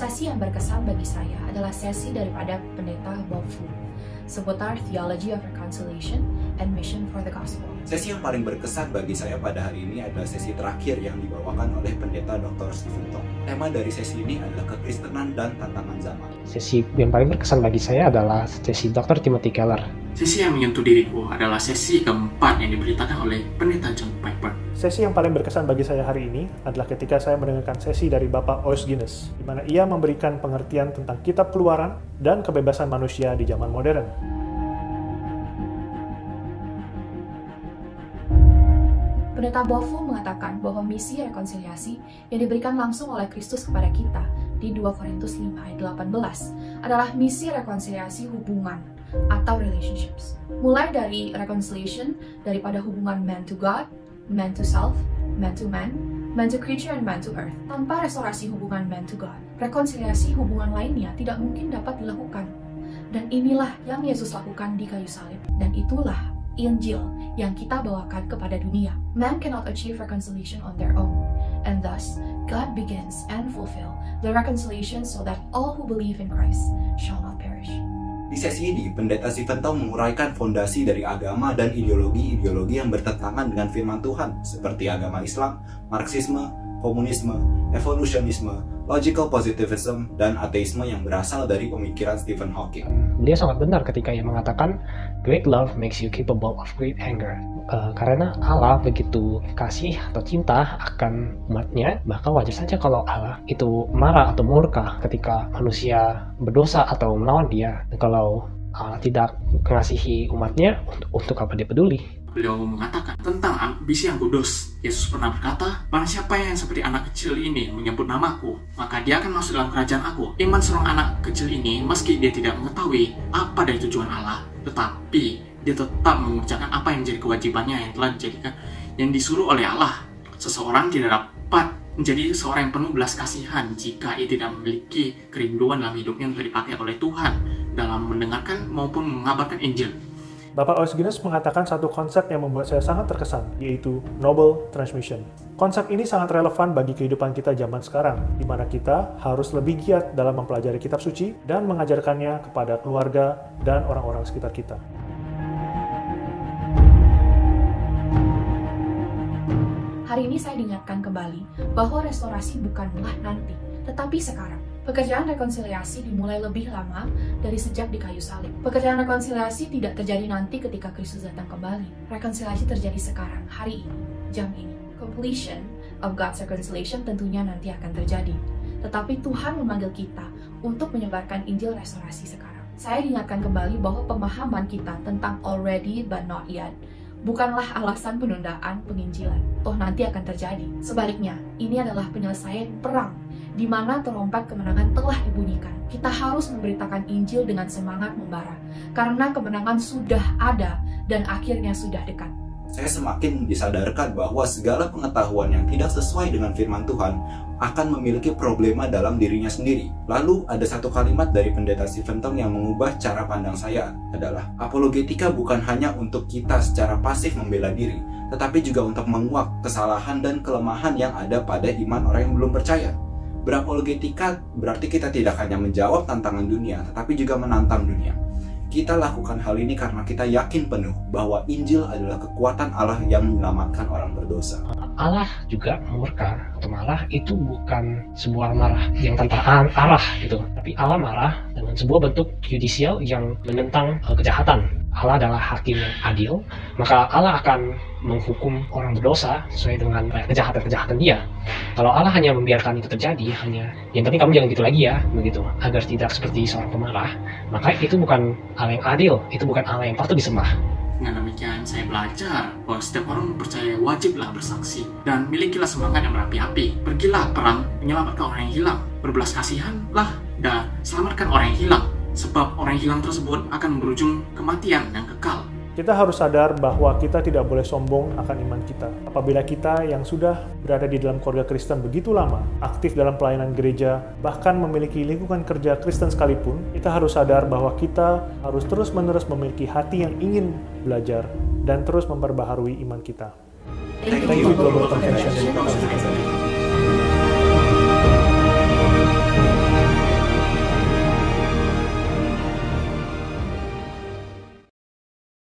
Sesi yang berkesan bagi saya adalah sesi daripada Pendeta Bob Fu seputar Theology of Reconciliation and Mission for the Gospel. Sesi yang paling berkesan bagi saya pada hari ini adalah sesi terakhir yang dibawakan oleh Pendeta Dr. Stephen Tong. Tema dari sesi ini adalah kekristenan dan tantangan zaman. Sesi yang paling berkesan bagi saya adalah sesi Dr. Timothy Keller. Sesi yang menyentuh diriku adalah sesi keempat yang diberitakan oleh Pendeta John Piper. Sesi yang paling berkesan bagi saya hari ini adalah ketika saya mendengarkan sesi dari Bapak Os Guinness, di mana ia memberikan pengertian tentang kitab Keluaran dan kebebasan manusia di zaman modern. Pendeta Bob Fu mengatakan bahwa misi rekonsiliasi yang diberikan langsung oleh Kristus kepada kita di 2 Korintus 5 ayat 18 adalah misi rekonsiliasi hubungan atau relationships. Mulai dari reconciliation daripada hubungan man to God, man to self, man to man to creature, and man to earth. Tanpa restorasi hubungan man to God, rekonsiliasi hubungan lainnya tidak mungkin dapat dilakukan. Dan inilah yang Yesus lakukan di kayu salib. Dan itulah Injil yang kita bawakan kepada dunia. Man cannot achieve reconciliation on their own. And thus, God begins and fulfill the reconciliation so that all who believe in Christ shall not perish. Di sesi ini, Pendeta Stephen Tong menguraikan fondasi dari agama dan ideologi-ideologi yang bertentangan dengan firman Tuhan, seperti agama Islam, Marxisme, komunisme, evolusionisme, logical positivism, dan ateisme yang berasal dari pemikiran Stephen Hawking. Dia sangat benar ketika ia mengatakan, "Great love makes you capable of great anger." Karena Allah begitu kasih atau cinta akan umatnya, maka wajar saja kalau Allah itu marah atau murka ketika manusia berdosa atau melawan dia. Dan kalau Allah tidak mengasihi umatnya, untuk apa dia peduli? Beliau mengatakan tentang ambisi yang kudus. Yesus pernah berkata, "Barang siapa yang seperti anak kecil ini menyebut namaku, maka dia akan masuk dalam kerajaan aku." Iman seorang anak kecil ini, meski dia tidak mengetahui apa dari tujuan Allah, tetapi dia tetap mengerjakan apa yang menjadi kewajibannya yang telah dijadikan, yang disuruh oleh Allah. Seseorang tidak dapat menjadi seorang yang penuh belas kasihan jika ia tidak memiliki kerinduan dalam hidupnya yang telah dipakai oleh Tuhan dalam mendengarkan maupun mengabarkan Injil. Bapak Os Guinness mengatakan satu konsep yang membuat saya sangat terkesan, yaitu noble transmission. Konsep ini sangat relevan bagi kehidupan kita zaman sekarang, di mana kita harus lebih giat dalam mempelajari kitab suci dan mengajarkannya kepada keluarga dan orang-orang sekitar kita. Hari ini saya diingatkan kembali bahwa restorasi bukanlah nanti, tetapi sekarang. Pekerjaan rekonsiliasi dimulai lebih lama dari sejak di kayu salib. Pekerjaan rekonsiliasi tidak terjadi nanti ketika Kristus datang kembali. Rekonsiliasi terjadi sekarang, hari ini, jam ini. Completion of God's reconciliation tentunya nanti akan terjadi. Tetapi Tuhan memanggil kita untuk menyebarkan Injil restorasi sekarang. Saya diingatkan kembali bahwa pemahaman kita tentang already but not yet bukanlah alasan penundaan penginjilan. Toh nanti akan terjadi. Sebaliknya, ini adalah penyelesaian perang di mana terompet kemenangan telah dibunyikan. Kita harus memberitakan Injil dengan semangat membara, karena kemenangan sudah ada dan akhirnya sudah dekat. Saya semakin disadarkan bahwa segala pengetahuan yang tidak sesuai dengan firman Tuhan akan memiliki problema dalam dirinya sendiri. Lalu ada satu kalimat dari Pendeta Stephen Tong yang mengubah cara pandang saya adalah, apologetika bukan hanya untuk kita secara pasif membela diri, tetapi juga untuk menguak kesalahan dan kelemahan yang ada pada iman orang yang belum percaya. Berapologetika berarti kita tidak hanya menjawab tantangan dunia, tetapi juga menantang dunia. Kita lakukan hal ini karena kita yakin penuh bahwa Injil adalah kekuatan Allah yang menyelamatkan orang berdosa. Allah juga murka atau marah itu bukan sebuah marah yang tanpa arah gitu, tapi Allah marah dengan sebuah bentuk judicial yang menentang kejahatan. Allah adalah hakim yang adil, maka Allah akan menghukum orang berdosa sesuai dengan kejahatan-kejahatan dia. Kalau Allah hanya membiarkan itu terjadi, hanya yang penting kamu jangan gitu lagi ya, begitu, agar tidak seperti seorang pemarah, maka itu bukan Allah yang adil, itu bukan Allah yang patut disembah. Dengan demikian, saya belajar bahwa setiap orang percaya wajiblah bersaksi dan milikilah semangat yang berapi-api. Pergilah perang, menyelamatkan orang yang hilang, berbelas kasihanlah dan selamatkan orang yang hilang. Sebab orang yang hilang tersebut akan berujung kematian yang kekal. Kita harus sadar bahwa kita tidak boleh sombong akan iman kita. Apabila kita yang sudah berada di dalam keluarga Kristen begitu lama, aktif dalam pelayanan gereja, bahkan memiliki lingkungan kerja Kristen sekalipun, kita harus sadar bahwa kita harus terus-menerus memiliki hati yang ingin belajar dan terus memperbaharui iman kita. Thank you, Global Convention.